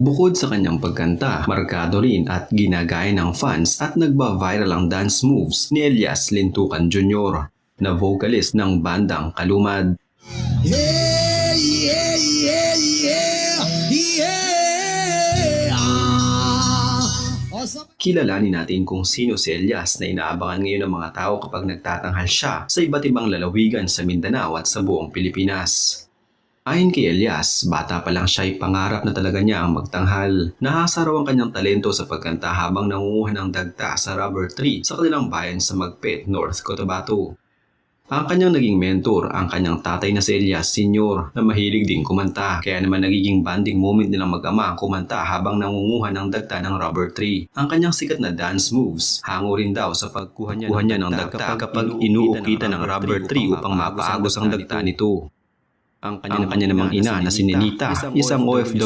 Bukod sa kanyang pagkanta, markado rin at ginagaya ng fans at nagba-viral ang dance moves ni Elias Lintukan Jr. na vocalist ng bandang Kalumad. Yeah, yeah, yeah, yeah, yeah. Kilalanin natin kung sino si Elias na inaabangan ngayon ng mga tao kapag nagtatanghal siya sa iba't ibang lalawigan sa Mindanao at sa buong Pilipinas. Ayon kay Elias, bata pa lang siya ay pangarap na talaga niya ang magtanghal. Nahasa raw ang kanyang talento sa pagkanta habang nangunguha ng dagta sa rubber tree sa kanilang bayan sa Magpet, North Cotabato. Ang kanyang naging mentor, ang kanyang tatay na si Elias Sr. na mahilig ding kumanta. Kaya naman nagiging bonding moment nilang mag-ama ang kumanta habang nangunguha ng dagta ng rubber tree. Ang kanyang sikat na dance moves, hango rin daw sa pagkuha niya ng dagta kapag inuukitan ng rubber tree upang mapaagos ang dagta nito. Ang kanya namang ina na si Ninita, isang OFW